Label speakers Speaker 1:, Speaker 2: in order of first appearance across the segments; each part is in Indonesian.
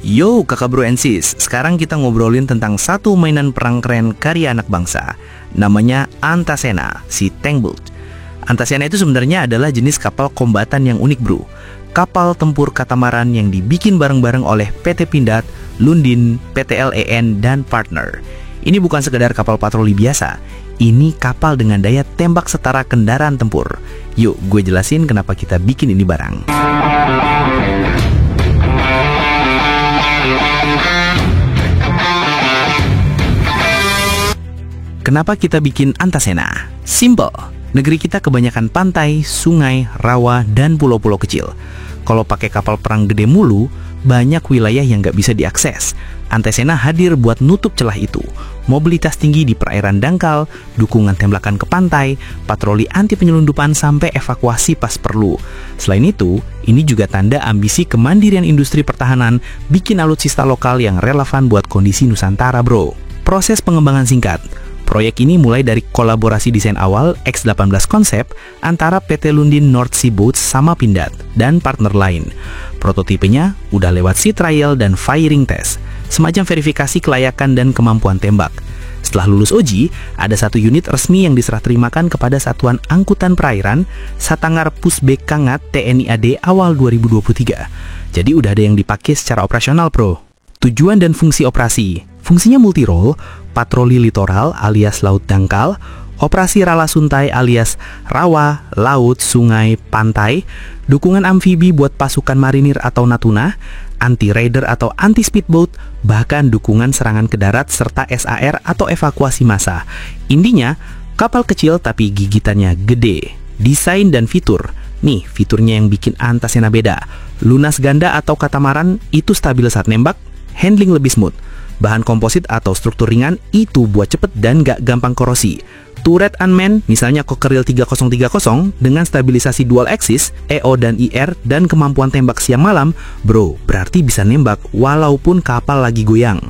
Speaker 1: Yo kakak bro and sis, sekarang kita ngobrolin tentang satu mainan perang keren karya anak bangsa. Namanya Antasena, si Tank Boat. Antasena itu sebenarnya adalah jenis kapal kombatan yang unik bro. Kapal tempur katamaran yang dibikin bareng-bareng oleh PT Pindad, Lundin, PT LEN, dan partner. Ini bukan sekedar kapal patroli biasa. Ini kapal dengan daya tembak setara kendaraan tempur. Yuk gue jelasin kenapa kita bikin ini bareng. Kenapa kita bikin Antasena? Simple. Negeri kita kebanyakan pantai, sungai, rawa, dan pulau-pulau kecil. Kalau pakai kapal perang gede mulu, banyak wilayah yang nggak bisa diakses. Antasena hadir buat nutup celah itu. Mobilitas tinggi di perairan dangkal, dukungan tembakan ke pantai, patroli anti penyelundupan sampai evakuasi pas perlu. Selain itu, ini juga tanda ambisi kemandirian industri pertahanan bikin alutsista lokal yang relevan buat kondisi Nusantara bro. Proses pengembangan singkat. Proyek ini mulai dari kolaborasi desain awal X18 konsep antara PT Lundin North Sea Boats sama Pindad dan partner lain. Prototipenya udah lewat sea trial dan firing test, semacam verifikasi kelayakan dan kemampuan tembak. Setelah lulus uji, ada satu unit resmi yang diserah terimakan kepada Satuan Angkutan Perairan Satangar Pusbek Kangat TNI AD awal 2023. Jadi udah ada yang dipakai secara operasional bro. Tujuan dan fungsi operasi. Fungsinya multi-role, patroli litoral alias laut dangkal, operasi rala suntai alias rawa, laut, sungai, pantai, dukungan amfibi buat pasukan marinir atau Natuna, anti-raider atau anti-speedboat, bahkan dukungan serangan ke darat serta SAR atau evakuasi massa. Intinya, kapal kecil tapi gigitannya gede. Desain dan fitur. Nih, fiturnya yang bikin Antasena beda. Lunas ganda atau katamaran itu stabil saat nembak, handling lebih smooth. Bahan komposit atau struktur ringan itu buat cepet dan gak gampang korosi. Turret unmanned, misalnya Cockerill 3030 dengan stabilisasi dual axis, EO dan IR, dan kemampuan tembak siang malam, bro, berarti bisa nembak walaupun kapal lagi goyang.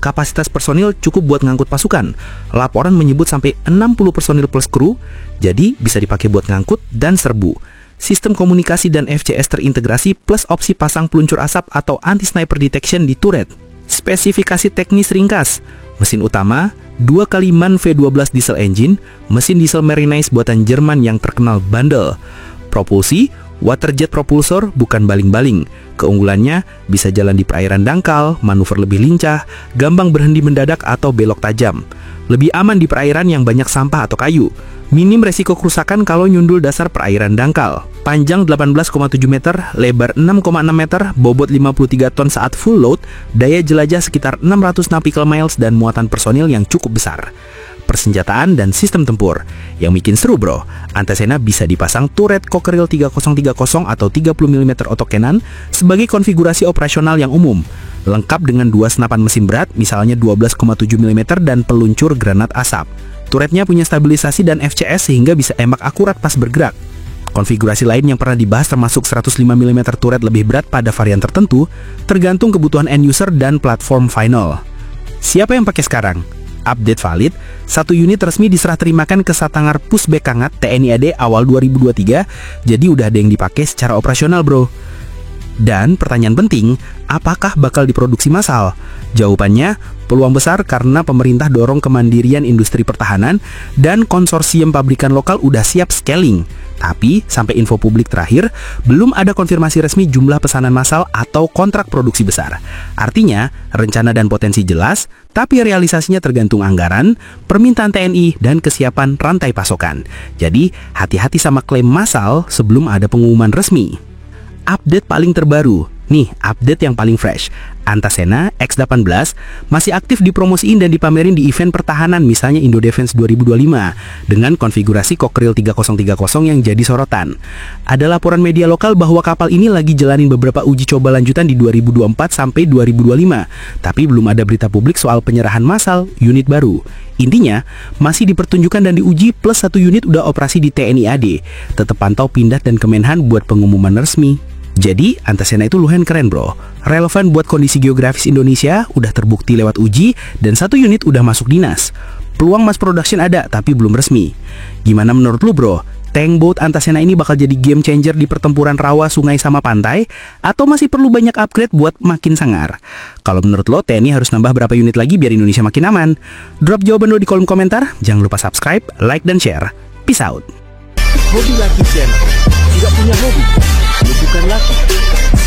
Speaker 1: Kapasitas personil cukup buat ngangkut pasukan. Laporan menyebut sampai 60 personil plus kru, jadi bisa dipakai buat ngangkut dan serbu. Sistem komunikasi dan FCS terintegrasi plus opsi pasang peluncur asap atau anti-sniper detection di turret. Spesifikasi teknis ringkas. Mesin utama 2x MAN V12 diesel engine, mesin diesel Marinize buatan Jerman yang terkenal bandel. Propulsi waterjet propulsor, bukan baling-baling. Keunggulannya bisa jalan di perairan dangkal, manuver lebih lincah, gampang berhenti mendadak atau belok tajam. Lebih aman di perairan yang banyak sampah atau kayu. Minim resiko kerusakan kalau nyundul dasar perairan dangkal. Panjang 18,7 meter, lebar 6,6 meter, bobot 53 ton saat full load, daya jelajah sekitar 600 nautical miles dan muatan personil yang cukup besar. Persenjataan dan sistem tempur. Yang bikin seru bro, Antasena bisa dipasang turret Cockerill 3030 atau 30 mm autocannon sebagai konfigurasi operasional yang umum. Lengkap dengan dua senapan mesin berat, misalnya 12,7 mm dan peluncur granat asap. Turretnya punya stabilisasi dan FCS sehingga bisa tembak akurat pas bergerak. Konfigurasi lain yang pernah dibahas termasuk 105 mm turret lebih berat pada varian tertentu, tergantung kebutuhan end user dan platform final. Siapa yang pakai sekarang? Update valid, satu unit resmi diserah terimakan ke Satangar Pusbek Kangat TNI AD awal 2023, jadi udah ada yang dipakai secara operasional bro. Dan pertanyaan penting, apakah bakal diproduksi massal? Jawabannya, peluang besar karena pemerintah dorong kemandirian industri pertahanan dan konsorsium pabrikan lokal udah siap scaling. Tapi, sampai info publik terakhir, belum ada konfirmasi resmi jumlah pesanan massal atau kontrak produksi besar. Artinya, rencana dan potensi jelas, tapi realisasinya tergantung anggaran, permintaan TNI, dan kesiapan rantai pasokan. Jadi, hati-hati sama klaim massal sebelum ada pengumuman resmi. Update paling terbaru. Nih, update yang paling fresh. Antasena X18 masih aktif dipromosiin dan dipamerin di event pertahanan misalnya Indo Defense 2025 dengan konfigurasi Cockerill 3030 yang jadi sorotan. Ada laporan media lokal bahwa kapal ini lagi jalanin beberapa uji coba lanjutan di 2024 sampai 2025, tapi belum ada berita publik soal penyerahan massal unit baru. Intinya, masih dipertunjukkan dan diuji plus satu unit udah operasi di TNI AD. Tetap pantau Pindad dan Kemenhan buat pengumuman resmi. Jadi, Antasena itu lumayan keren bro. Relevan buat kondisi geografis Indonesia, udah terbukti lewat uji, dan satu unit udah masuk dinas. Peluang mass production ada, tapi belum resmi. Gimana menurut lu bro? Tank boat Antasena ini bakal jadi game changer di pertempuran rawa, sungai, sama pantai, atau masih perlu banyak upgrade buat makin sangar? Kalau menurut lo, TNI harus nambah berapa unit lagi biar Indonesia makin aman? Drop jawaban lo di kolom komentar. Jangan lupa subscribe, like, dan share. Peace out.
Speaker 2: Hobi Laki Channel. Tidak punya hobi, lu bukan laki.